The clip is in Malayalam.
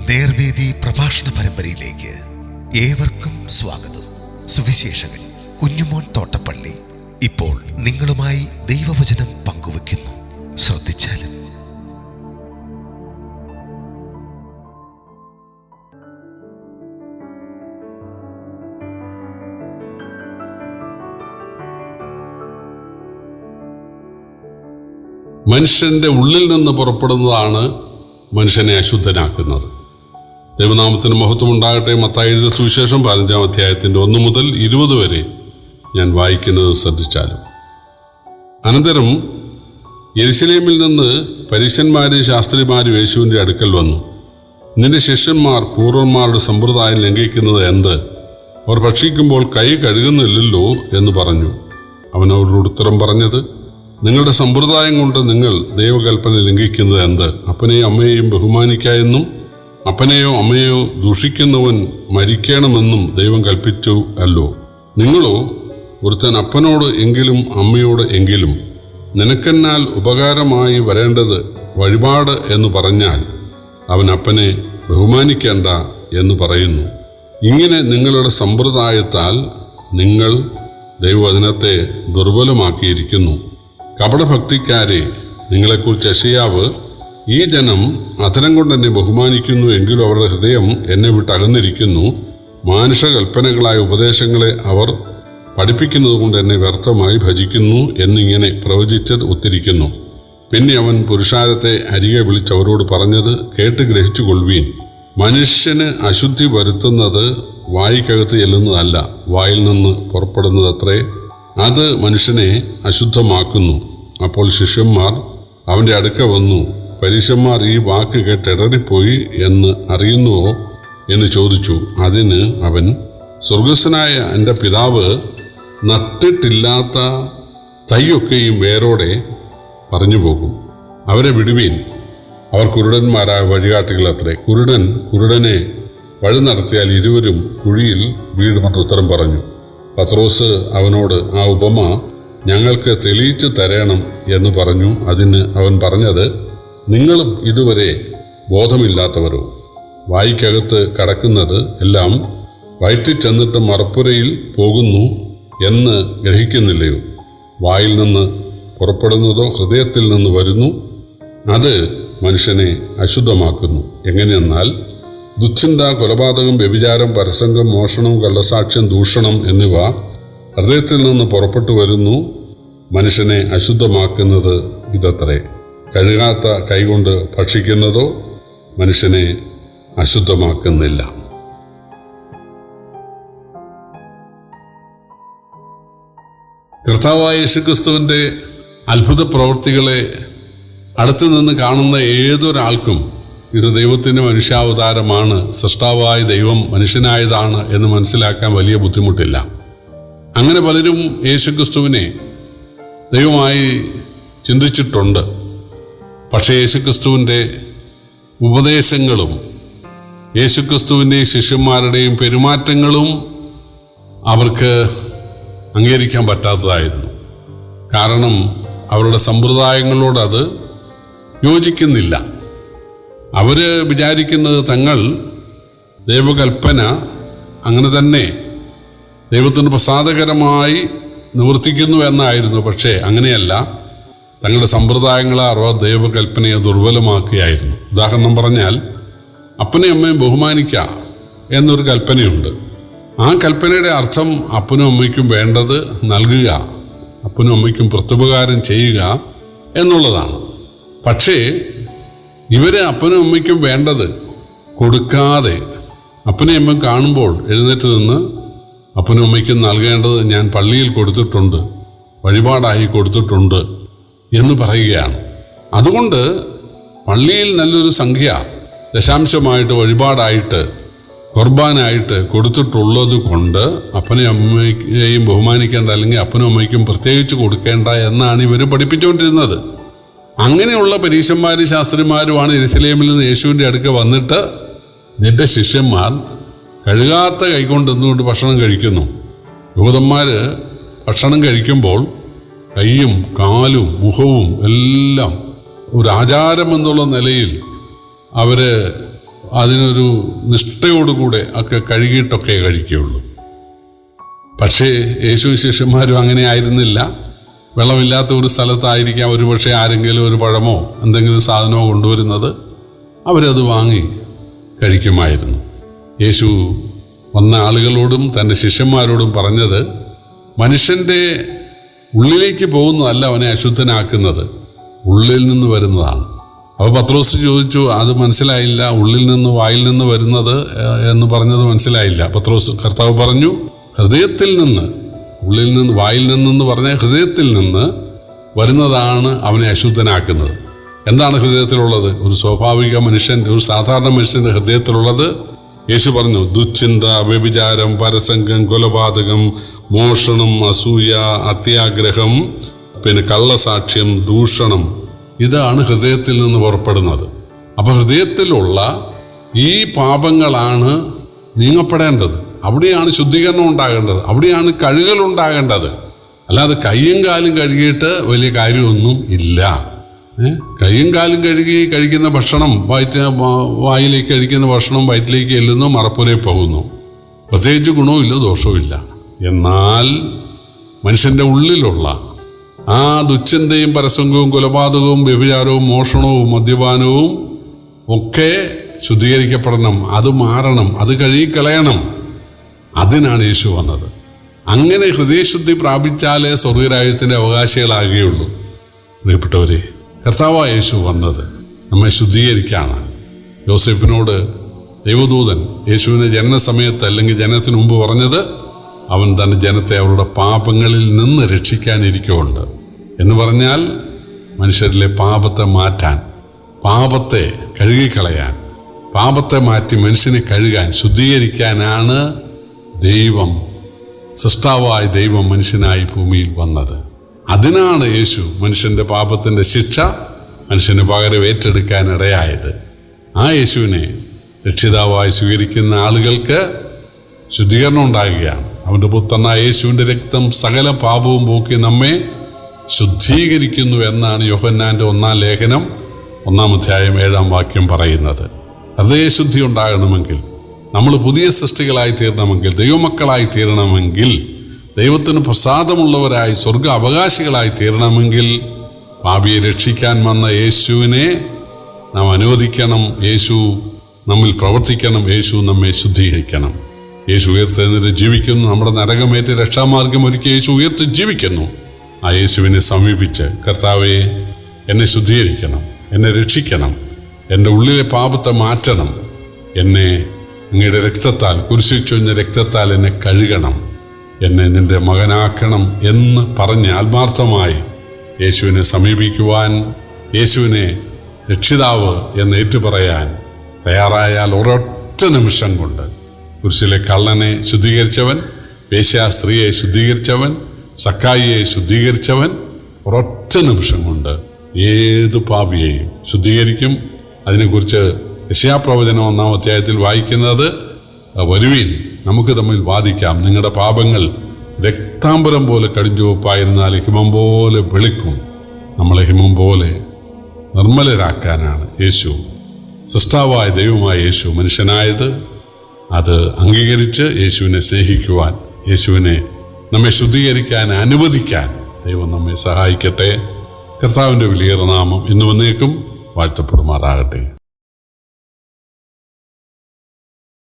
നേർവേദി പ്രഭാഷണ പരമ്പരയിലേക്ക് ഏവർക്കും സ്വാഗതം. സുവിശേഷകൻ കുഞ്ഞുമോൻ തോട്ടപ്പള്ളി ഇപ്പോൾ നിങ്ങളുമായി ദൈവവചനം പങ്കുവെക്കുന്നു. ശ്രദ്ധിച്ചാലും. മനുഷ്യന്റെ ഉള്ളിൽ നിന്ന് പുറപ്പെടുന്നതാണ് മനുഷ്യനെ അശുദ്ധനാക്കുന്നത്. ദൈവനാമത്തിന് മഹത്വം ഉണ്ടാകട്ടെ. മത്തായി എഴുതിയ സുവിശേഷം 15-ാം അധ്യായത്തിൻ്റെ 1 മുതൽ 20 വരെ ഞാൻ വായിക്കുന്നത് ശ്രദ്ധിച്ചാലും. അനന്തരം യെരുശലേമിൽ നിന്ന് പരീശന്മാരും ശാസ്ത്രിമാരും യേശുവിൻ്റെ അടുക്കൽ വന്നു. നിന്റെ ശിഷ്യന്മാർ പൂർവന്മാരുടെ സമ്പ്രദായം ലംഘിക്കുന്നത് എന്ത്? അവർ ഭക്ഷിക്കുമ്പോൾ കൈ കഴുകുന്നില്ലല്ലോ എന്ന് പറഞ്ഞു. അവൻ അവരോട് ഉത്തരം പറഞ്ഞത്, നിങ്ങളുടെ സമ്പ്രദായം കൊണ്ട് നിങ്ങൾ ദൈവകൽപ്പന ലംഘിക്കുന്നത് എന്ത്? അപ്പനെയും അമ്മയെയും ബഹുമാനിക്കാമെന്നും അപ്പനെയോ അമ്മയെയോ ദൂഷിക്കുന്നവൻ മരിക്കണമെന്നും ദൈവം കൽപ്പിച്ചു അല്ലോ. നിങ്ങളോ ഒരുത്തൻ അപ്പനോട് എങ്കിലും അമ്മയോട് എങ്കിലും നിനക്കെന്നാൽ ഉപകാരമായി വരേണ്ടത് വഴിപാട് എന്ന് പറഞ്ഞാൽ അവൻ അപ്പനെ ബഹുമാനിക്കേണ്ട എന്ന് പറയുന്നു. ഇങ്ങനെ നിങ്ങളുടെ സമ്പ്രദായത്താൽ നിങ്ങൾ ദൈവവചനത്തെ ദുർബലമാക്കിയിരിക്കുന്നു. കപടഭക്തിക്കാരെ, നിങ്ങളെക്കുറിച്ച് യെശയ്യാവ്, ഈ ജനം അധരം കൊണ്ട് എന്നെ ബഹുമാനിക്കുന്നു, എങ്കിലും അവരുടെ ഹൃദയം എന്നെ വിട്ട് അകന്നിരിക്കുന്നു. മാനുഷകൽപ്പനകളായ ഉപദേശങ്ങളെ അവർ പഠിപ്പിക്കുന്നത് കൊണ്ട് എന്നെ വ്യർത്ഥമായി ഭജിക്കുന്നു എന്നിങ്ങനെ പ്രവചിച്ചത് ഒത്തിരിക്കുന്നു. പിന്നെ അവൻ പുരുഷാരത്തെ അരികെ വിളിച്ച് അവരോട് പറഞ്ഞത് കേട്ട് ഗ്രഹിച്ചു കൊള്ളുവീൻ. മനുഷ്യന് അശുദ്ധി വരുത്തുന്നത് വായിക്കകത്ത് ചെല്ലുന്നതല്ല, വായിൽ നിന്ന് പുറപ്പെടുന്നതത്രേ അത് മനുഷ്യനെ അശുദ്ധമാക്കുന്നു. അപ്പോൾ ശിഷ്യന്മാർ അവൻ്റെ അടുക്ക വന്നു, പരീശന്മാർ ഈ വാക്ക് കേട്ട് ഇടറിപ്പോയി എന്ന് അറിയുന്നുവോ എന്ന് ചോദിച്ചു. അതിന് അവൻ, സ്വർഗസ്ഥനായ എൻ്റെ പിതാവ് നട്ടിട്ടില്ലാത്ത തൈയൊക്കെയും വേരോടെ പറഞ്ഞു പോകും. അവരെ വിടുവീൻ, അവർ കുരുടന്മാരായ വഴികാട്ടികളത്രേ. കുരുടനെ വഴി നടത്തിയാൽ ഇരുവരും കുഴിയിൽ വീഴുമെന്ന് ഉത്തരം പറഞ്ഞു. പത്രോസ് അവനോട്, ആ ഉപമ ഞങ്ങൾക്ക് തെളിയിച്ചു തരണം എന്ന് പറഞ്ഞു. അതിന് അവൻ പറഞ്ഞത്, നിങ്ങളും ഇതുവരെ ബോധമില്ലാത്തവരോ? വായിക്കകത്ത് കടക്കുന്നത് എല്ലാം വയറ്റിൽ ചെന്നിട്ട് മറപ്പുരയിൽ പോകുന്നു എന്ന് ഗ്രഹിക്കുന്നില്ലയോ? വായിൽ നിന്ന് പുറപ്പെടുന്നതോ ഹൃദയത്തിൽ നിന്ന് വരുന്നു, അത് മനുഷ്യനെ അശുദ്ധമാക്കുന്നു. എങ്ങനെയെന്നാൽ ദുശ്ചിന്ത, കൊലപാതകം, വ്യഭിചാരം, പരസംഗം, മോഷണം, കള്ളസാക്ഷ്യം, ദൂഷണം എന്നിവ ഹൃദയത്തിൽ നിന്ന് പുറപ്പെട്ടു വരുന്നു. മനുഷ്യനെ അശുദ്ധമാക്കുന്നത് ഇതത്രേ. കഴുകാത്ത കൈകൊണ്ട് ഭക്ഷിക്കുന്നതോ മനുഷ്യനെ അശുദ്ധമാക്കുന്നില്ല. കർത്താവായ യേശുക്രിസ്തുവിൻ്റെ അത്ഭുത പ്രവൃത്തികളെ അടുത്തു നിന്ന് കാണുന്ന ഏതൊരാൾക്കും ഇത് ദൈവത്തിൻ്റെ മനുഷ്യാവതാരമാണ്, സൃഷ്ടാവായ ദൈവം മനുഷ്യനായതാണ് എന്ന് മനസ്സിലാക്കാൻ വലിയ ബുദ്ധിമുട്ടില്ല. അങ്ങനെ പലരും യേശുക്രിസ്തുവിനെ ദൈവമായി ചിന്തിച്ചിട്ടുണ്ട്. പക്ഷേ യേശുക്രിസ്തുവിൻ്റെ ഉപദേശങ്ങളും യേശുക്രിസ്തുവിൻ്റെയും ശിഷ്യന്മാരുടെയും പെരുമാറ്റങ്ങളും അവർക്ക് അംഗീകരിക്കാൻ പറ്റാത്തതായിരുന്നു. കാരണം അവരുടെ സമ്പ്രദായങ്ങളോട് അത് യോജിക്കുന്നില്ല. അവർ വിചാരിക്കുന്നത് തങ്ങൾ ദൈവകൽപ്പന അങ്ങനെ തന്നെ ദൈവത്തിന് പ്രസാദകരമായി നിവർത്തിക്കുന്നു എന്നായിരുന്നു. പക്ഷേ അങ്ങനെയല്ല, തങ്ങളുടെ സമ്പ്രദായങ്ങളെ അവർ ദൈവകൽപ്പനയെ ദുർബലമാക്കുകയായിരുന്നു. ഉദാഹരണം പറഞ്ഞാൽ, അപ്പനെയും അമ്മയും ബഹുമാനിക്കുക എന്നൊരു കൽപ്പനയുണ്ട്. ആ കൽപ്പനയുടെ അർത്ഥം അപ്പനും അമ്മയ്ക്കും വേണ്ടത് നൽകുക, അപ്പനും അമ്മയ്ക്കും പ്രത്യുപകാരം ചെയ്യുക എന്നുള്ളതാണ്. പക്ഷേ ഇവർ അപ്പനും അമ്മയ്ക്കും വേണ്ടത് കൊടുക്കാതെ അപ്പനും അമ്മയും കാണുമ്പോൾ എഴുന്നേറ്റ് നിന്ന് അപ്പനും അമ്മയ്ക്കും നൽകേണ്ടത് ഞാൻ പള്ളിയിൽ കൊടുത്തിട്ടുണ്ട്, വഴിപാടായി കൊടുത്തിട്ടുണ്ട് എന്ന് പറയുകയാണ്. അതുകൊണ്ട് പള്ളിയിൽ നല്ലൊരു സംഖ്യ ദശാംശമായിട്ട് വഴിപാടായിട്ട് കുർബാനായിട്ട് കൊടുത്തിട്ടുള്ളത് കൊണ്ട് അപ്പനെയും അമ്മയെയും ബഹുമാനിക്കേണ്ട, അല്ലെങ്കിൽ അപ്പനും അമ്മയ്ക്കും പ്രത്യേകിച്ച് കൊടുക്കേണ്ട എന്നാണ് ഇവർ പഠിപ്പിച്ചുകൊണ്ടിരുന്നത്. അങ്ങനെയുള്ള പരീശന്മാരും ശാസ്ത്രിമാരുമാണ് യെരുശലേമിൽ നിന്ന് യേശുവിൻ്റെ അടുക്ക വന്നിട്ട്, നിന്റെ ശിഷ്യന്മാർ കഴുകാത്ത കൈകൊണ്ട് നിന്നുകൊണ്ട് ഭക്ഷണം കഴിക്കുന്നു. യഹൂദന്മാർ ഭക്ഷണം കഴിക്കുമ്പോൾ കൈയും കാലും മുഖവും എല്ലാം ഒരു ആചാരം എന്നുള്ള നിലയിൽ അവർ അതിനൊരു നിഷ്ഠയോടുകൂടെ ഒക്കെ കഴുകിയിട്ടൊക്കെ കഴിക്കുകയുള്ളൂ. പക്ഷേ യേശു ശിഷ്യന്മാരും അങ്ങനെ ആയിരുന്നില്ല. വെള്ളമില്ലാത്ത ഒരു സ്ഥലത്തായിരിക്കാം ഒരുപക്ഷെ ആരെങ്കിലും ഒരു പഴമോ എന്തെങ്കിലും സാധനമോ കൊണ്ടുവരുന്നത്. അവരത് വാങ്ങി കഴിക്കുമായിരുന്നു. യേശു വന്ന ആളുകളോടും തൻ്റെ ശിഷ്യന്മാരോടും പറഞ്ഞത്, മനുഷ്യൻ്റെ ഉള്ളിലേക്ക് പോകുന്നതല്ല അവനെ അശുദ്ധനാക്കുന്നത്, ഉള്ളിൽ നിന്ന് വരുന്നതാണ്. അപ്പോൾ പത്രോസ് ചോദിച്ചു, അത് മനസ്സിലായില്ല, ഉള്ളിൽ നിന്ന് വായിൽ നിന്ന് വരുന്നത് എന്ന് പറഞ്ഞത് മനസ്സിലായില്ല. കർത്താവ് പറഞ്ഞു, ഹൃദയത്തിൽ നിന്ന്, ഉള്ളിൽ നിന്ന് വായിൽ നിന്നെന്ന് പറഞ്ഞ ഹൃദയത്തിൽ നിന്ന് വരുന്നതാണ് അവനെ അശുദ്ധനാക്കുന്നത്. എന്താണ് ഹൃദയത്തിലുള്ളത്? ഒരു സ്വാഭാവിക മനുഷ്യൻ്റെ, ഒരു സാധാരണ മനുഷ്യൻ്റെ ഹൃദയത്തിലുള്ളത് യേശു പറഞ്ഞു, ദുശ്ചിന്ത, വ്യഭിചാരം, പരസംഗം, കൊലപാതകം, മോഷണം, അസൂയ, അത്യാഗ്രഹം, പിന്നെ കള്ളസാക്ഷ്യം, ദൂഷണം. ഇതാണ് ഹൃദയത്തിൽ നിന്ന് പുറപ്പെടുന്നത്. അപ്പോൾ ഹൃദയത്തിലുള്ള ഈ പാപങ്ങളാണ് നീങ്ങപ്പെടേണ്ടത്. അവിടെയാണ് ശുദ്ധീകരണം ഉണ്ടാകേണ്ടത്, അവിടെയാണ് കഴുകൽ ഉണ്ടാകേണ്ടത്. അല്ലാതെ കയ്യും കാലും കഴുകിയിട്ട് വലിയ കാര്യമൊന്നും ഇല്ല. കയ്യും കാലും കഴുകി കഴിക്കുന്ന ഭക്ഷണം വായിലേക്ക് കഴിക്കുന്ന ഭക്ഷണം വയറ്റിലേക്ക് ചെല്ലുന്നു, മറപ്പുരയിൽ പോകുന്നു. പ്രത്യേകിച്ച് ഗുണവുമില്ല, ദോഷവുമില്ല. എന്നാൽ മനുഷ്യൻ്റെ ഉള്ളിലുള്ള ആ ദുശ്ചിന്തയും പരസംഗവും കൊലപാതകവും വ്യഭിചാരവും മോഷണവും മദ്യപാനവും ഒക്കെ ശുദ്ധീകരിക്കപ്പെടണം, അത് മാറണം, അത് കഴുകിക്കളയണം. അതിനാണ് യേശു വന്നത്. അങ്ങനെ ഹൃദയശുദ്ധി പ്രാപിച്ചാലേ സ്വർഗരാജ്യത്തിൻ്റെ അവകാശികളാകുകയുള്ളൂ. പ്രിയപ്പെട്ടവരെ, കർത്താവായ യേശു വന്നത് നമ്മെ ശുദ്ധീകരിക്കാനാണ്. യോസേഫിനോട് ദൈവദൂതൻ യേശുവിനെ ജനനസമയത്ത് അല്ലെങ്കിൽ ജനനത്തിന് മുമ്പ് പറഞ്ഞത്, അവൻ തൻ്റെ ജനത്തെ അവരുടെ പാപങ്ങളിൽ നിന്ന് രക്ഷിക്കാനിരിക്കുന്നുണ്ട് എന്ന് പറഞ്ഞാൽ മനുഷ്യരിലെ പാപത്തെ മാറ്റാൻ, പാപത്തെ കഴുകിക്കളയാൻ, പാപത്തെ മാറ്റി മനുഷ്യനെ കഴുകാൻ, ശുദ്ധീകരിക്കാനാണ് ദൈവം, സൃഷ്ടാവായ ദൈവം മനുഷ്യനായി ഭൂമിയിൽ വന്നത്. അതിനാണ് യേശു മനുഷ്യൻ്റെ പാപത്തിൻ്റെ ശിക്ഷ മനുഷ്യന് പകരം ഏറ്റെടുക്കാൻ ഇടയായത്. ആ യേശുവിനെ രക്ഷിതാവായി സ്വീകരിക്കുന്ന ആളുകൾക്ക് ശുദ്ധീകരണം ഉണ്ടാകുകയാണ്. അവൻ്റെ പുത്രനായ യേശുവിൻ്റെ രക്തം സകല പാപവും പോക്കി നമ്മെ ശുദ്ധീകരിക്കുന്നു എന്നാണ് യോഹന്നാൻ്റെ 1-ാം ലേഖനം 1-ാം അധ്യായം 7-ാം വാക്യം പറയുന്നത്. ഹൃദയശുദ്ധി ഉണ്ടാകണമെങ്കിൽ, നമ്മൾ പുതിയ സൃഷ്ടികളായി തീരണമെങ്കിൽ, ദൈവമക്കളായി തീരണമെങ്കിൽ, ദൈവത്തിന് പ്രസാദമുള്ളവരായി സ്വർഗ അവകാശികളായി തീരണമെങ്കിൽ, പാപിയെ രക്ഷിക്കാൻ വന്ന യേശുവിനെ നാം അനുവദിക്കണം. യേശു നമ്മിൽ പ്രവർത്തിക്കണം. യേശു നമ്മെ ശുദ്ധീകരിക്കണം. യേശു ഉയർത്തെഴുന്നേറ്റ് ജീവിക്കുന്നു. നമ്മുടെ നരകമേറ്റ് രക്ഷാമാർഗം ഒരുക്കി യേശു ഉയർത്തി ജീവിക്കുന്നു. ആ യേശുവിനെ സമീപിച്ച്, കർത്താവേ, എന്നെ ശുദ്ധീകരിക്കണം, എന്നെ രക്ഷിക്കണം, എൻ്റെ ഉള്ളിലെ പാപത്തെ മാറ്റണം, എന്നെ അങ്ങയുടെ രക്തത്താൽ, കുരിശിൽ ചൊരിഞ്ഞ രക്തത്താൽ എന്നെ കഴുകണം, എന്നെ നിൻ്റെ മകനാക്കണം എന്ന് പറഞ്ഞ് ആത്മാർത്ഥമായി യേശുവിനെ സമീപിക്കുവാൻ, യേശുവിനെ രക്ഷിതാവ് എന്ന് ഏറ്റുപറയാൻ തയ്യാറായാൽ ഒരൊറ്റ നിമിഷം കൊണ്ട് കുരിശിലെ കള്ളനെ ശുദ്ധീകരിച്ചവൻ, വേശ്യാസ്ത്രീയെ ശുദ്ധീകരിച്ചവൻ, സക്കായിയെ ശുദ്ധീകരിച്ചവൻ ഒരൊറ്റ നിമിഷം കൊണ്ട് ഏത് പാപിയെയും ശുദ്ധീകരിക്കും. അതിനെക്കുറിച്ച് യെശയ്യാപ്രവചനം 1-ാം അധ്യായത്തിൽ വായിക്കുന്നത്, വരുവീൻ, നമുക്ക് തമ്മിൽ വാദിക്കാം, നിങ്ങളുടെ പാപങ്ങൾ രക്താംബരം പോലെ കടിഞ്ചുവപ്പായിരുന്നാൽ ഹിമം പോലെ വെളുക്കും. നമ്മളെ ഹിമം പോലെ നിർമ്മലരാക്കാനാണ് യേശു, സൃഷ്ടാവായ ദൈവമായ യേശു മനുഷ്യനായത്. അത് അംഗീകരിച്ച് യേശുവിനെ സ്നേഹിക്കുവാൻ, യേശുവിനെ നമ്മെ ശുദ്ധീകരിക്കാൻ അനുവദിക്കാൻ ദൈവം നമ്മെ സഹായിക്കട്ടെ. കർത്താവിൻ്റെ വലിയ നാമം ഇന്നും എന്നേക്കും വാഴ്ത്തപ്പെടുമാറാകട്ടെ.